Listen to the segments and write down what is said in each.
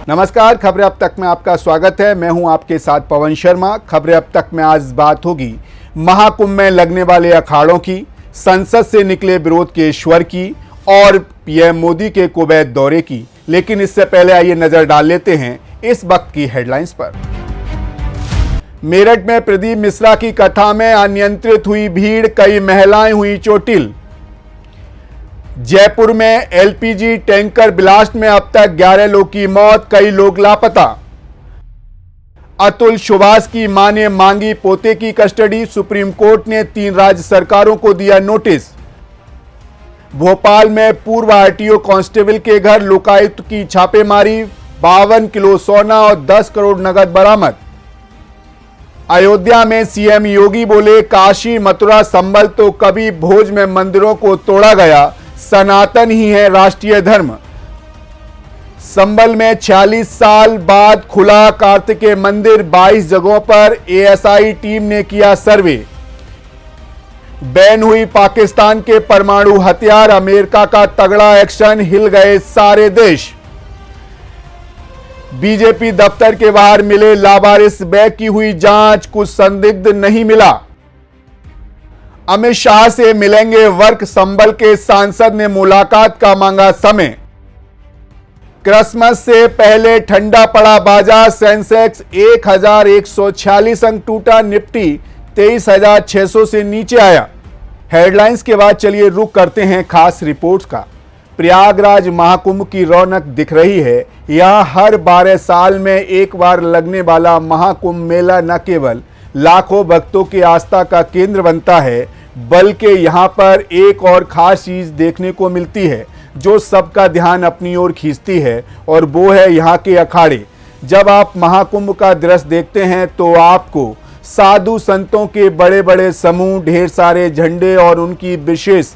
नमस्कार, खबरें अब तक में आपका स्वागत है। मैं हूं आपके साथ पवन शर्मा। खबरें अब तक में आज बात होगी महाकुंभ में लगने वाले अखाड़ों की, संसद से निकले विरोध के स्वर की और पीएम मोदी के कुवैत दौरे की। लेकिन इससे पहले आइए नजर डाल लेते हैं इस वक्त की हेडलाइंस पर। मेरठ में प्रदीप मिश्रा की कथा में अनियंत्रित हुई भीड़, कई महिलाएं हुई चोटिल। जयपुर में एलपीजी टैंकर ब्लास्ट में अब तक 11 लोग की मौत, कई लोग लापता। अतुल सुभाष की मां ने मांगी पोते की कस्टडी, सुप्रीम कोर्ट ने 3 राज्य सरकारों को दिया नोटिस। भोपाल में पूर्व आरटीओ कांस्टेबल के घर लोकायुक्त की छापेमारी, 52 किलो सोना और 10 करोड़ नगद बरामद। अयोध्या में सीएम योगी बोले, काशी मथुरा संभल तो कभी भोज में मंदिरों को तोड़ा गया, सनातन ही है राष्ट्रीय धर्म। संभल में 46 साल बाद खुला कार्तिकेय मंदिर, 22 जगहों पर एएसआई टीम ने किया सर्वे। बैन हुई पाकिस्तान के परमाणु हथियार, अमेरिका का तगड़ा एक्शन, हिल गए सारे देश। बीजेपी दफ्तर के बाहर मिले लावारिस बैग की हुई जांच, कुछ संदिग्ध नहीं मिला। अमित शाह से मिलेंगे वर्क, संभल के सांसद ने मुलाकात का मांगा समय। क्रिसमस से पहले ठंडा पड़ा बाजार, सेंसेक्स 1146 अंक टूटा, निफ्टी 23,600 से नीचे आया। हेडलाइंस के बाद चलिए रुक करते हैं खास रिपोर्ट्स का। प्रयागराज महाकुंभ की रौनक दिख रही है। यहां हर 12 साल में एक बार लगने वाला महाकुंभ मेला न केवल लाखों भक्तों की आस्था का केंद्र बनता है, बल्कि यहां पर एक और खास चीज देखने को मिलती है जो सबका ध्यान अपनी ओर खींचती है, और वो है यहां के अखाड़े। जब आप महाकुंभ का दृश्य देखते हैं तो आपको साधु संतों के बड़े बड़े समूह, ढेर सारे झंडे और उनकी विशेष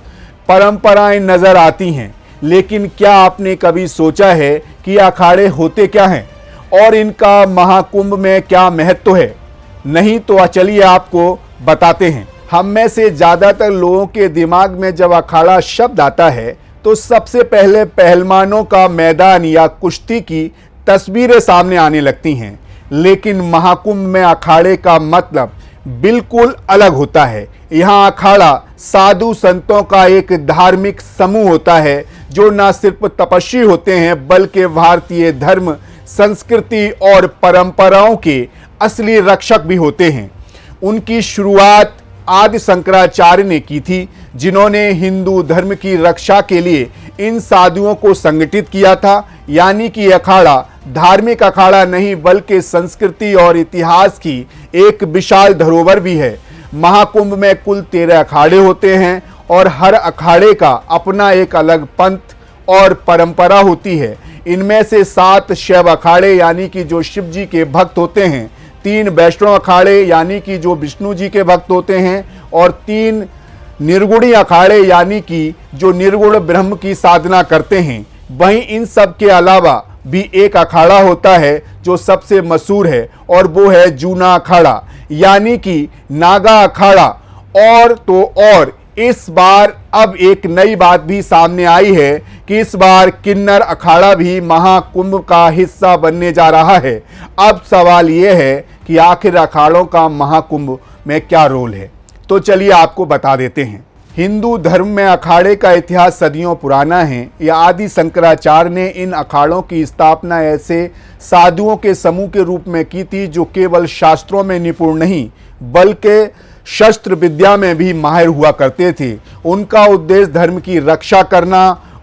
परंपराएं नजर आती हैं। लेकिन क्या आपने कभी सोचा है कि अखाड़े होते क्या हैं और इनका महाकुंभ में क्या महत्व है? नहीं तो चलिए आपको बताते हैं। हम में से ज्यादातर लोगों के दिमाग में जब अखाड़ा शब्द आता है तो सबसे पहले पहलवानों का मैदान या कुश्ती की तस्वीरें सामने आने लगती हैं। लेकिन महाकुंभ में अखाड़े का मतलब बिल्कुल अलग होता है। यहाँ अखाड़ा साधु संतों का एक धार्मिक समूह होता है जो न सिर्फ तपस्वी होते हैं बल्कि भारतीय धर्म, संस्कृति और परंपराओं के असली रक्षक भी होते हैं। उनकी शुरुआत आदि शंकराचार्य ने की थी, जिन्होंने हिंदू धर्म की रक्षा के लिए इन साधुओं को संगठित किया था। यानी कि अखाड़ा धार्मिक अखाड़ा नहीं बल्कि संस्कृति और इतिहास की एक विशाल धरोहर भी है। महाकुंभ में कुल 13 अखाड़े होते हैं और हर अखाड़े का अपना एक अलग पंथ और परंपरा होती है। इनमें से 7 शैव अखाड़े यानी कि जो शिव जी के भक्त होते हैं, 3 वैष्णव अखाड़े यानी कि जो विष्णु जी के भक्त होते हैं, और 3 निर्गुणी अखाड़े यानी कि जो निर्गुण ब्रह्म की साधना करते हैं। वहीं इन सब के अलावा भी एक अखाड़ा होता है जो सबसे मशहूर है, और वो है जूना अखाड़ा यानी कि नागा अखाड़ा। और इस बार अब एक नई बात भी सामने आई है कि इस बार किन्नर अखाड़ा भी महाकुंभ का हिस्सा बनने जा रहा है। अब सवाल यह है कि आखिर अखाड़ों का महाकुंभ में क्या रोल है, तो चलिए आपको बता देते हैं। हिंदू धर्म में अखाड़े का इतिहास सदियों पुराना है। यह आदि शंकराचार्य ने इन अखाड़ों की स्थापना ऐसे साधुओं के समूह के रूप में की थी जो केवल शास्त्रों में निपुण नहीं बल्कि शस्त्र विद्या में भी माहिर हुआ करते थे। उनका उद्देश्य धर्म की रक्षा करना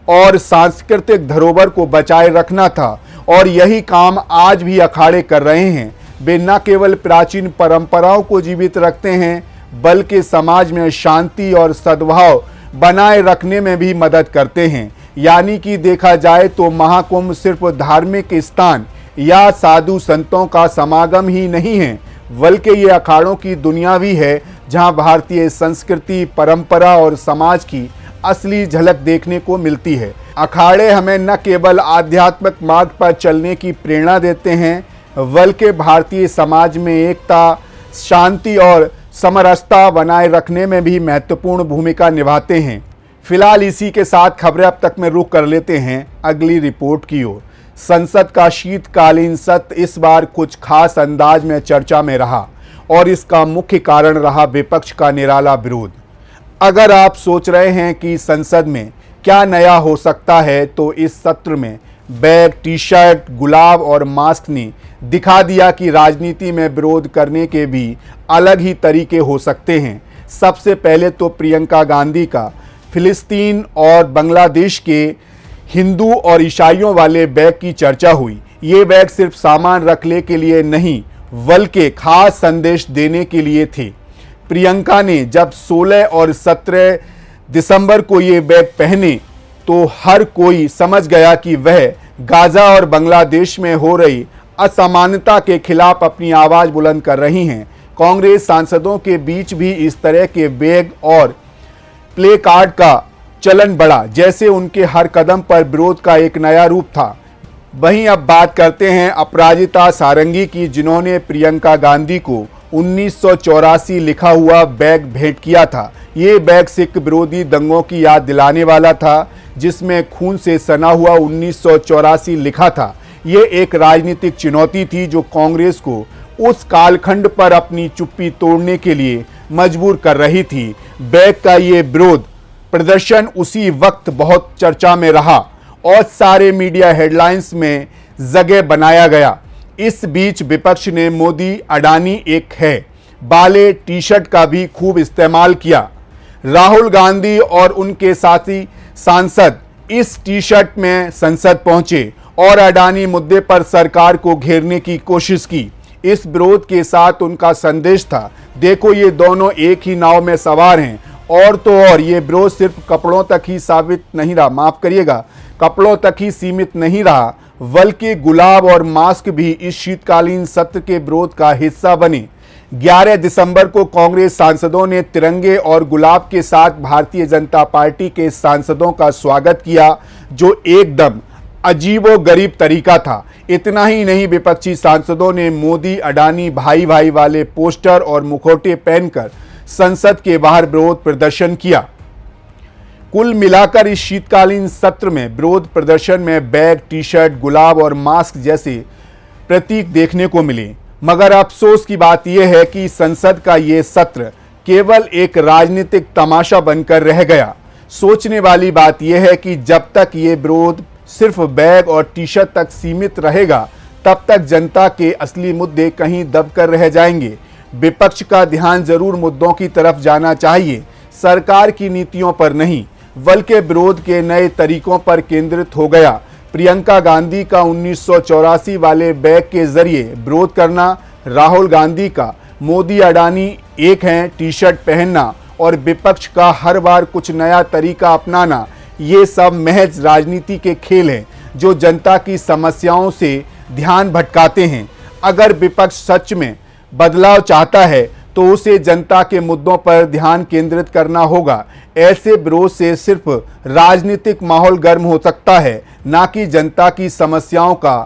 और सांस्कृतिक धरोहर को बचाए रखना था, और यही काम आज भी अखाड़े कर रहे हैं। वे न केवल प्राचीन परंपराओं को जीवित रखते हैं बल्कि समाज में शांति और सद्भाव बनाए रखने में भी मदद करते हैं। यानी कि देखा जाए तो महाकुंभ सिर्फ धार्मिक स्थान या साधु संतों का समागम ही नहीं है, बल्कि ये अखाड़ों की दुनिया भी है जहां भारतीय संस्कृति, परंपरा और समाज की असली झलक देखने को मिलती है। अखाड़े हमें न केवल आध्यात्मिक मार्ग पर चलने की प्रेरणा देते हैं बल्कि भारतीय समाज में एकता, शांति और समरसता बनाए रखने में भी महत्वपूर्ण भूमिका निभाते हैं। फिलहाल इसी के साथ खबरें अब तक में रुख कर लेते हैं अगली रिपोर्ट की ओर। संसद का शीतकालीन सत्र इस बार कुछ खास अंदाज में चर्चा में रहा और इसका मुख्य कारण रहा विपक्ष का निराला विरोध। अगर आप सोच रहे हैं कि संसद में क्या नया हो सकता है, तो इस सत्र में बैग, टी शर्ट, गुलाब और मास्क ने दिखा दिया कि राजनीति में विरोध करने के भी अलग ही तरीके हो सकते हैं। सबसे पहले तो प्रियंका गांधी का फिलिस्तीन और बांग्लादेश के हिंदू और ईसाइयों वाले बैग की चर्चा हुई। ये बैग सिर्फ सामान रखने के लिए नहीं, बल्कि खास संदेश देने के लिए थे। प्रियंका ने जब 16 और 17 दिसंबर को ये बैग पहने तो हर कोई समझ गया कि वह गाजा और बांग्लादेश में हो रही असमानता के खिलाफ अपनी आवाज बुलंद कर रही हैं। कांग्रेस सांसदों के बीच भी इस तरह के बैग और प्ले कार्ड का चलन बढ़ा, जैसे उनके हर कदम पर विरोध का एक नया रूप था। वहीं अब बात करते हैं अपराजिता सारंगी की, जिन्होंने प्रियंका गांधी को 1984 लिखा हुआ बैग भेंट किया था। ये बैग सिख विरोधी दंगों की याद दिलाने वाला था, जिसमें खून से सना हुआ 1984 लिखा था। ये एक राजनीतिक चुनौती थी जो कांग्रेस को उस कालखंड पर अपनी चुप्पी तोड़ने के लिए मजबूर कर रही थी। बैग का ये विरोध प्रदर्शन उसी वक्त बहुत चर्चा में रहा और सारे मीडिया हेडलाइंस में जगह बनाया गया। इस बीच विपक्ष ने मोदी अडानी एक है वाले टी शर्ट का भी खूब इस्तेमाल किया। राहुल गांधी और उनके साथी सांसद इस टी शर्ट में संसद पहुंचे और अडानी मुद्दे पर सरकार को घेरने की कोशिश की। इस विरोध के साथ उनका संदेश था, देखो ये दोनों एक ही नाव में सवार हैं। और तो और ये विरोध सिर्फ कपड़ों तक ही कपड़ों तक ही सीमित नहीं रहा, बल्कि गुलाब और मास्क भी इस शीतकालीन सत्र के विरोध का हिस्सा बने। 11 दिसंबर को कांग्रेस सांसदों ने तिरंगे और गुलाब के साथ भारतीय जनता पार्टी के सांसदों का स्वागत किया, जो एकदम अजीबोगरीब तरीका था। इतना ही नहीं, विपक्षी सांसदों ने मोदी अडानी भाई भाई वाले पोस्टर और मुखौटे पहनकर संसद के बाहर विरोध प्रदर्शन किया। कुल मिलाकर इस शीतकालीन सत्र में विरोध प्रदर्शन में बैग, टी शर्ट, गुलाब और मास्क जैसे प्रतीक देखने को मिले। मगर अफसोस की बात यह है कि संसद का ये सत्र केवल एक राजनीतिक तमाशा बनकर रह गया। सोचने वाली बात यह है कि जब तक ये विरोध सिर्फ बैग और टी शर्ट तक सीमित रहेगा, तब तक जनता के असली मुद्दे कहीं दबकर रह जाएंगे। विपक्ष का ध्यान जरूर मुद्दों की तरफ जाना चाहिए, सरकार की नीतियों पर नहीं, बल्कि विरोध के नए तरीकों पर केंद्रित हो गया। प्रियंका गांधी का 1984 वाले बैग के जरिए विरोध करना, राहुल गांधी का मोदी अडानी एक हैं टी शर्ट पहनना और विपक्ष का हर बार कुछ नया तरीका अपनाना, ये सब महज राजनीति के खेल हैं जो जनता की समस्याओं से ध्यान भटकाते हैं। अगर विपक्ष सच में बदलाव चाहता है तो उसे जनता के मुद्दों पर ध्यान केंद्रित करना होगा। ऐसे विरोध से सिर्फ राजनीतिक माहौल गर्म हो सकता है, ना कि जनता की समस्याओं का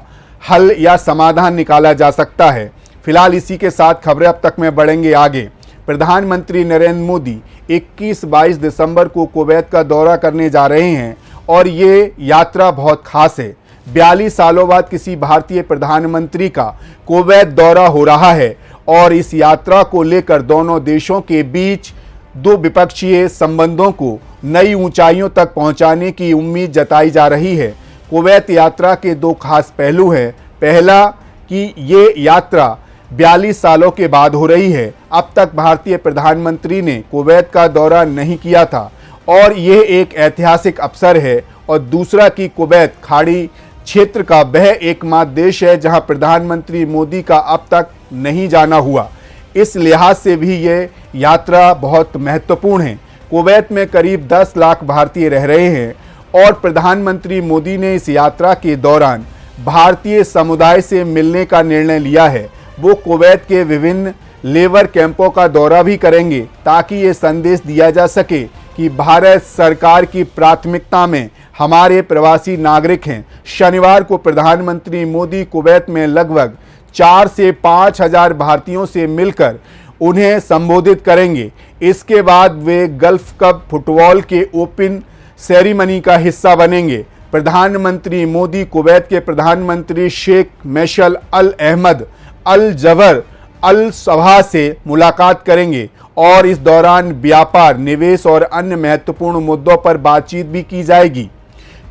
हल या समाधान निकाला जा सकता है। फिलहाल इसी के साथ खबरें अब तक में बढ़ेंगे आगे। प्रधानमंत्री नरेंद्र मोदी 21-22 दिसंबर को कुवैत का दौरा करने जा रहे हैं और ये यात्रा बहुत खास है। 42 सालों बाद किसी भारतीय प्रधानमंत्री का कुवैत दौरा हो रहा है और इस यात्रा को लेकर दोनों देशों के बीच द्विपक्षीय संबंधों को नई ऊंचाइयों तक पहुंचाने की उम्मीद जताई जा रही है। कुवैत यात्रा के दो खास पहलू हैं। पहला कि ये यात्रा 42 सालों के बाद हो रही है। अब तक भारतीय प्रधानमंत्री ने कुवैत का दौरा नहीं किया था और ये एक ऐतिहासिक अवसर है। और दूसरा कि कुवैत खाड़ी क्षेत्र का वह एकमात्र देश है जहां प्रधानमंत्री मोदी का अब तक नहीं जाना हुआ। इस लिहाज से भी ये यात्रा बहुत महत्वपूर्ण है। कुवैत में करीब 10 लाख भारतीय रह रहे हैं और प्रधानमंत्री मोदी ने इस यात्रा के दौरान भारतीय समुदाय से मिलने का निर्णय लिया है। वो कुवैत के विभिन्न लेबर कैंपों का दौरा भी करेंगे ताकि ये संदेश दिया जा सके कि भारत सरकार की प्राथमिकता में हमारे प्रवासी नागरिक हैं। शनिवार को प्रधानमंत्री मोदी कुवैत में लगभग 4 से 5 हजार भारतीयों से मिलकर उन्हें संबोधित करेंगे। इसके बाद वे गल्फ कप फुटबॉल के ओपन सेरेमनी का हिस्सा बनेंगे। प्रधानमंत्री मोदी कुवैत के प्रधानमंत्री शेख मैशल अल अहमद अल जबर अल सबाह से मुलाकात करेंगे और इस दौरान व्यापार, निवेश और अन्य महत्वपूर्ण मुद्दों पर बातचीत भी की जाएगी।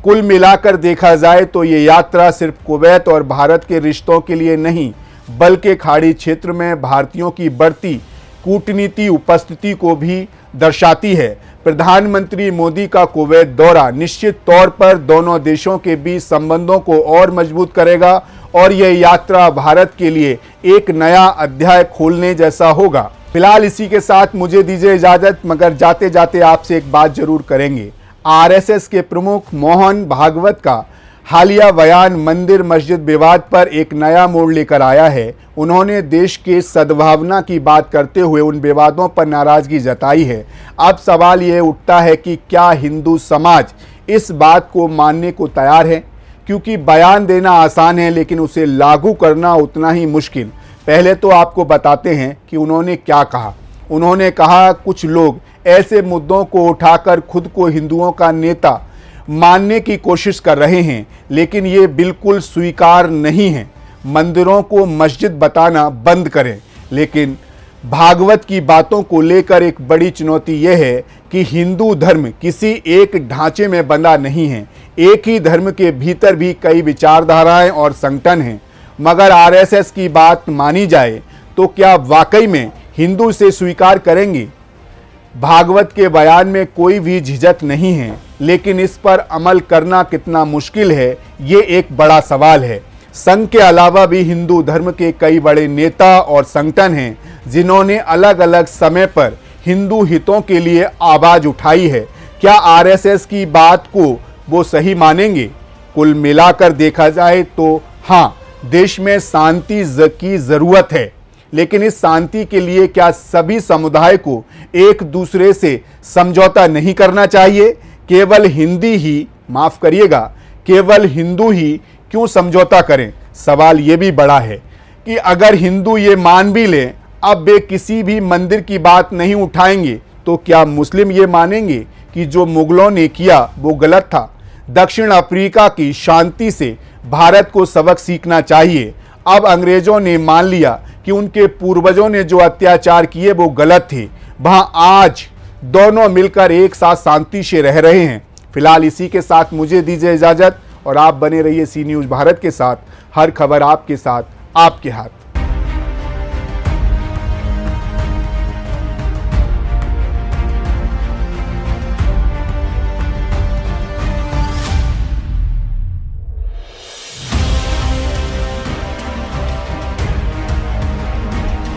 कुल मिलाकर देखा जाए तो ये यात्रा सिर्फ कुवैत और भारत के रिश्तों के लिए नहीं, बल्कि खाड़ी क्षेत्र में भारतीयों की बढ़ती कूटनीति उपस्थिति को भी दर्शाती है। प्रधानमंत्री मोदी का कुवैत दौरा निश्चित तौर पर दोनों देशों के बीच संबंधों को और मजबूत करेगा और यह यात्रा भारत के लिए एक नया अध्याय खोलने जैसा होगा। फिलहाल इसी के साथ मुझे दीजिए इजाजत, मगर जाते जाते आपसे एक बात जरूर करेंगे। आरएसएस के प्रमुख मोहन भागवत का हालिया बयान मंदिर मस्जिद विवाद पर एक नया मोड़ लेकर आया है। उन्होंने देश के सद्भावना की बात करते हुए उन विवादों पर नाराजगी जताई है। अब सवाल ये उठता है कि क्या हिंदू समाज इस बात को मानने को तैयार है, क्योंकि बयान देना आसान है लेकिन उसे लागू करना उतना ही मुश्किल। पहले तो आपको बताते हैं कि उन्होंने क्या कहा। उन्होंने कहा कुछ लोग ऐसे मुद्दों को उठाकर खुद को हिंदुओं का नेता मानने की कोशिश कर रहे हैं, लेकिन ये बिल्कुल स्वीकार नहीं है। मंदिरों को मस्जिद बताना बंद करें। लेकिन भागवत की बातों को लेकर एक बड़ी चुनौती यह है कि हिंदू धर्म किसी एक ढांचे में बंधा नहीं है। एक ही धर्म के भीतर भी कई विचारधाराएं और संगठन हैं। मगर आरएसएस की बात मानी जाए तो क्या वाकई में हिंदू इसे स्वीकार करेंगे? भागवत के बयान में कोई भी झिझक नहीं है, लेकिन इस पर अमल करना कितना मुश्किल है, ये एक बड़ा सवाल है। संघ के अलावा भी हिंदू धर्म के कई बड़े नेता और संगठन हैं जिन्होंने अलग अलग समय पर हिंदू हितों के लिए आवाज उठाई है। क्या आरएसएस की बात को वो सही मानेंगे? कुल मिलाकर देखा जाए तो हाँ, देश में शांति की जरूरत है, लेकिन इस शांति के लिए क्या सभी समुदाय को एक दूसरे से समझौता नहीं करना चाहिए? केवल हिंदी ही, माफ करिएगा, केवल हिंदू ही क्यों समझौता करें? सवाल ये भी बड़ा है कि अगर हिंदू ये मान भी लें अब वे किसी भी मंदिर की बात नहीं उठाएंगे, तो क्या मुस्लिम ये मानेंगे कि जो मुगलों ने किया वो गलत था? दक्षिण अफ्रीका की शांति से भारत को सबक सीखना चाहिए। अब अंग्रेजों ने मान लिया कि उनके पूर्वजों ने जो अत्याचार किए वो गलत थे। वहां आज दोनों मिलकर एक साथ शांति से रह रहे हैं। फिलहाल इसी के साथ मुझे दीजिए इजाजत और आप बने रहिए सी न्यूज़ भारत के साथ। हर खबर आपके साथ, आपके हाथ।